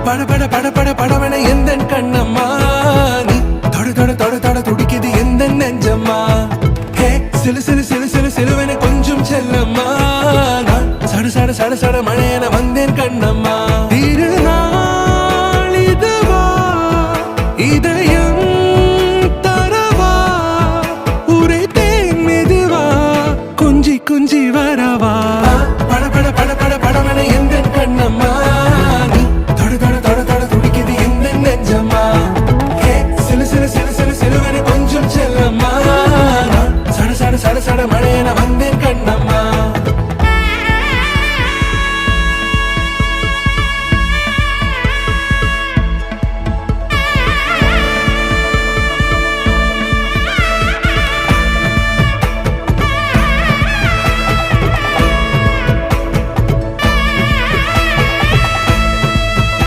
பட பட பட பட படவன எந்த கண்ணம்மா நீ தொட தொட தொட தொட துடிக்குது எந்த நெஞ்சம்மா ஹே சிலு சிலு சிலு சிலு சிலுவன கொஞ்சம் செல்லம்மா நான் சட சட சட சட மழையன